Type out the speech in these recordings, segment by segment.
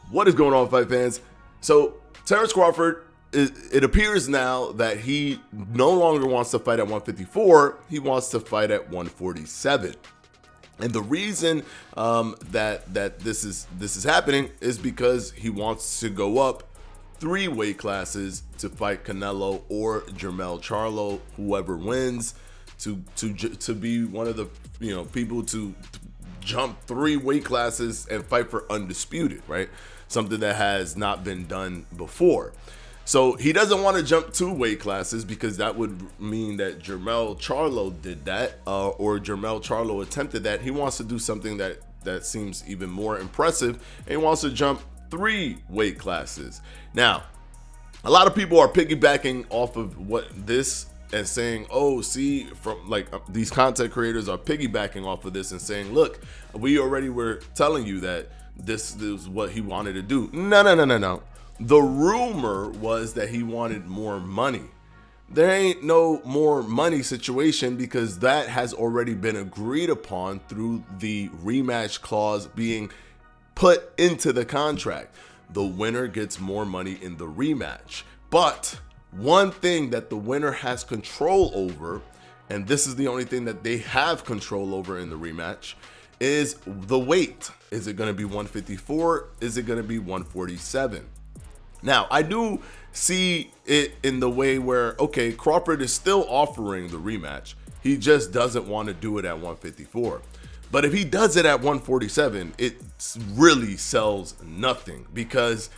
What is going on, fight fans? So Terence Crawford, it appears now that he no longer wants to fight at 154. He wants to fight at 147. And the reason that this is happening is because he wants to go up 3 weight classes to fight Canelo or Jermell Charlo, whoever wins, to be one of the people to jump 3 weight classes and fight for undisputed, right? Something that has not been done before. So he doesn't want to jump 2 weight classes because that would mean that Jermell Charlo did that, or Jermell Charlo attempted that. He wants to do something that seems even more impressive, and he wants to jump 3 weight classes. Now, a lot of people are piggybacking off of what this and saying, oh, see, from like these content creators are piggybacking off of this and saying, look, we already were telling you that this is what he wanted to do. No. The rumor was that he wanted more money. There ain't no more money situation because that has already been agreed upon through the rematch clause being put into the contract. The winner gets more money in the rematch. But one thing that the winner has control over, and this is the only thing that they have control over in the rematch, is the weight. Is it going to be 154? Is it going to be 147? Now, I do see it in the way where, okay, Crawford is still offering the rematch. He just doesn't want to do it at 154. But if he does it at 147, it really sells nothing because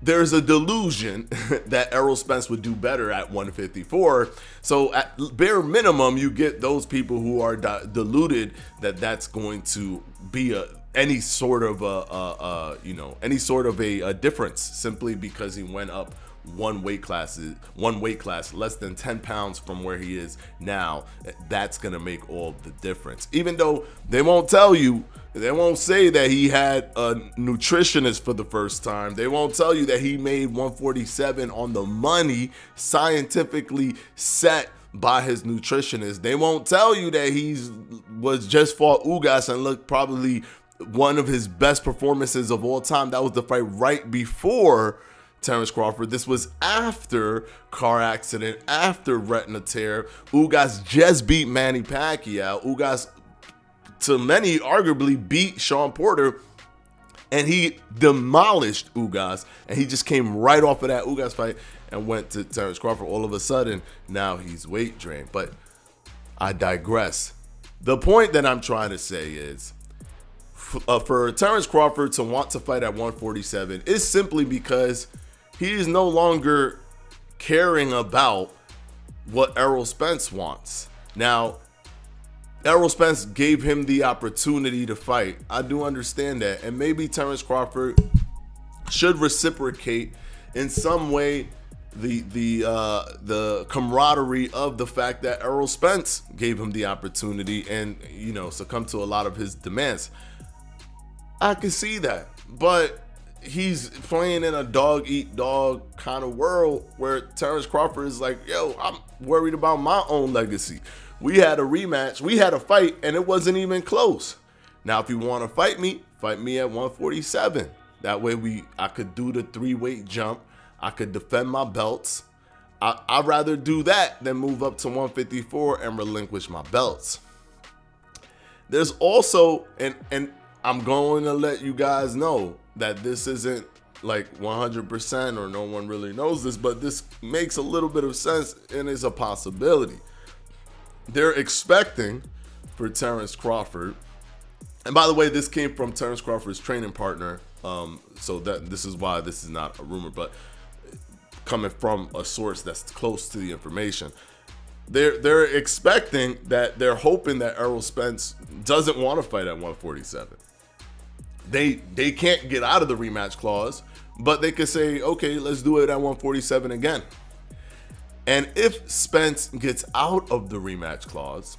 there's a delusion that Errol Spence would do better at 154. So at bare minimum, you get those people who are deluded that that's going to be any sort of a difference simply because he went up one weight class less than 10 pounds from where he is now. That's gonna make all the difference. Even though they won't tell you, they won't say that he had a nutritionist for the first time. They won't tell you that he made 147 on the money, scientifically set by his nutritionist. They won't tell you that was just fought Ugas and looked probably one of his best performances of all time. That was the fight right before Terence Crawford. This was after car accident, after retina tear. Ugas just beat Manny Pacquiao. Ugas, to many, arguably beat Sean Porter, and he demolished Ugas, and he just came right off of that Ugas fight and went to Terence Crawford. All of a sudden, now he's weight drained. But I digress. The point that I'm trying to say is, for Terence Crawford to want to fight at 147 is simply because he is no longer caring about what Errol Spence wants. Now, Errol Spence gave him the opportunity to fight. I do understand that. And maybe Terence Crawford should reciprocate in some way the camaraderie of the fact that Errol Spence gave him the opportunity and, succumb to a lot of his demands. I can see that. But he's playing in a dog-eat-dog kind of world where Terence Crawford is like, yo, I'm worried about my own legacy. We had a rematch. We had a fight, and it wasn't even close. Now, if you want to fight me at 147. That way I could do the 3-weight jump. I could defend my belts. I'd rather do that than move up to 154 and relinquish my belts. There's also, and I'm going to let you guys know that this isn't like 100% or no one really knows this, but this makes a little bit of sense and is a possibility. They're expecting for Terence Crawford, and by the way, this came from Terence Crawford's training partner, so that this is why this is not a rumor, but coming from a source that's close to the information. They're expecting that, they're hoping that Errol Spence doesn't want to fight at 147. They can't get out of the rematch clause, but they could say, okay, let's do it at 147 again. And if Spence gets out of the rematch clause,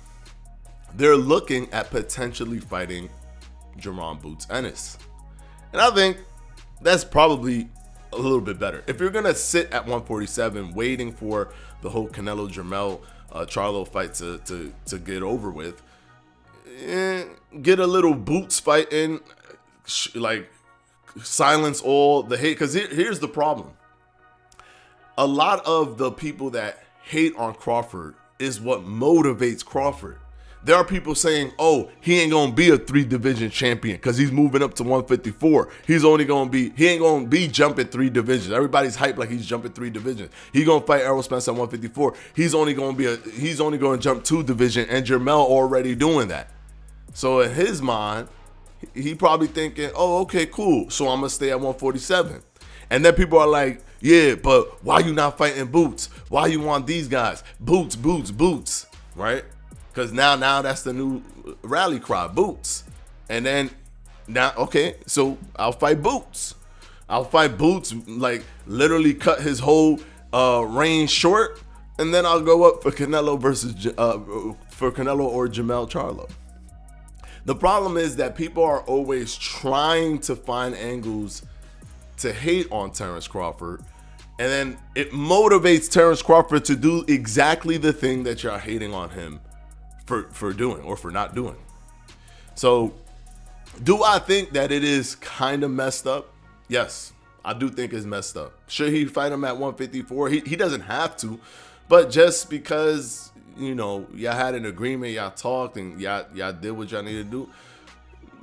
they're looking at potentially fighting Jaron Boots Ennis. And I think that's probably a little bit better. If you're going to sit at 147 waiting for the whole Canelo Jermell Charlo fight to get over with, get a little Boots fight in, like silence all the hate. Because here's the problem. A lot of the people that hate on Crawford is what motivates Crawford. There are people saying, oh, he ain't going to be a 3-division champion because he's moving up to 154. He ain't going to be jumping 3 divisions. Everybody's hyped like he's jumping 3 divisions. He's going to fight Errol Spence at 154. He's only going to jump 2 divisions, and Jermell already doing that. So in his mind, he probably thinking, oh, okay, cool. So I'm going to stay at 147. And then people are like, yeah, but why you not fighting Boots? Why you want these guys? Boots, Boots, Boots, right? Because now that's the new rally cry, Boots. And then now, okay, so I'll fight Boots. I'll fight Boots, like literally cut his whole reign short, and then I'll go up for Canelo or Jermell Charlo. The problem is that people are always trying to find angles to hate on Terence Crawford, and then it motivates Terence Crawford to do exactly the thing that you're hating on him for doing or for not doing. So do I think that it is kind of messed up? Yes, I do think it's messed up. Should he fight him at 154? He doesn't have to, but just because, you know, y'all had an agreement, y'all talked, and y'all did what y'all needed to do,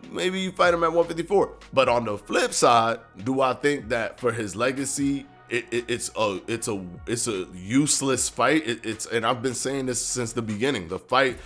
maybe you fight him at 154. But on the flip side, do I think that for his legacy, it's a useless fight? And I've been saying this since the beginning. The fight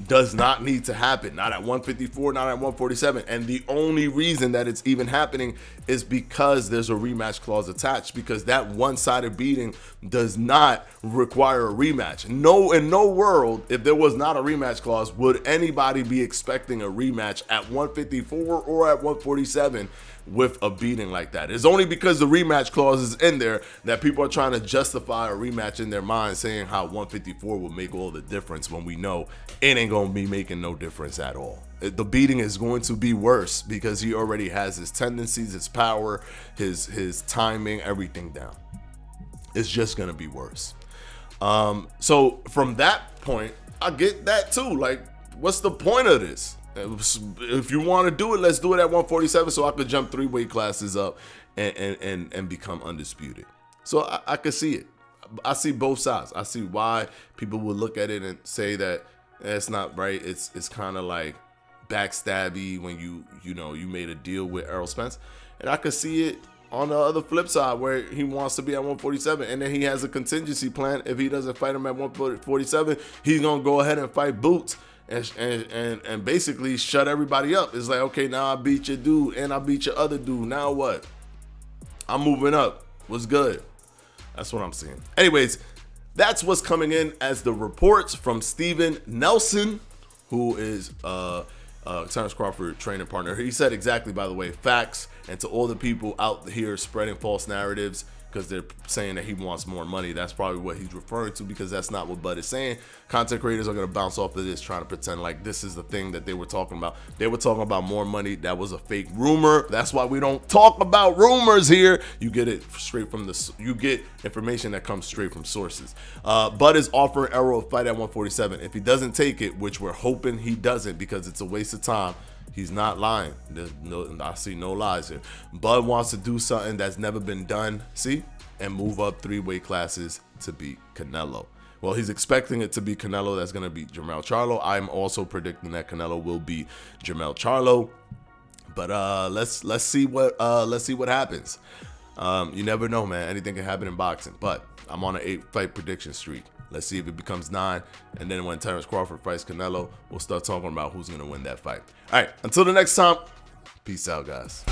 does not need to happen. Not at 154, not at 147. And the only reason that it's even happening is because there's a rematch clause attached, because that one-sided beating does not require a rematch. No, in no world, if there was not a rematch clause, would anybody be expecting a rematch at 154 or at 147 with a beating like that? It's only because the rematch clause is in there that people are trying to justify a rematch in their mind, saying how 154 will make all the difference, when we know it ain't gonna be making no difference at all. The beating is going to be worse because he already has his tendencies, his power, his timing, everything down. It's just gonna be worse. So from that point, I get that too. Like, what's the point of this? If you want to do it, let's do it at 147 so I could jump 3 weight classes up and become undisputed. So I could see it. I see both sides. I see why people would look at it and say that it's not right. It's kind of like backstabby when you made a deal with Errol Spence. And I could see it on the other flip side where he wants to be at 147, and then he has a contingency plan. If he doesn't fight him at 147, he's going to go ahead and fight Boots and basically shut everybody up. It's like, okay, now I beat your dude and I beat your other dude. Now what? I'm moving up. What's good? That's what I'm seeing. Anyways, that's what's coming in as the reports from Steven Nelson, who is Terence Crawford training partner. He said exactly, by the way, facts. And to all the people out here spreading false narratives because they're saying that he wants more money, that's probably what he's referring to, because that's not what Bud is saying. Content creators are going to bounce off of this trying to pretend like this is the thing that they were talking about. They were talking about more money. That was a fake rumor. That's why we don't talk about rumors here. You get it straight from you get information that comes straight from sources. Bud is offering Errol a fight at 147. If he doesn't take it, which we're hoping he doesn't because it's a waste of time, he's not lying. I see no lies here. Bud wants to do something that's never been done, and move up 3 weight classes to beat Canelo. Well, he's expecting it to be Canelo that's going to beat Jermell Charlo. I'm also predicting that Canelo will beat Jermell Charlo. But let's see what happens. You never know, man. Anything can happen in boxing. But I'm on an 8-fight prediction streak. Let's see if it becomes 9. And then when Terence Crawford fights Canelo, we'll start talking about who's going to win that fight. All right, until the next time, peace out, guys.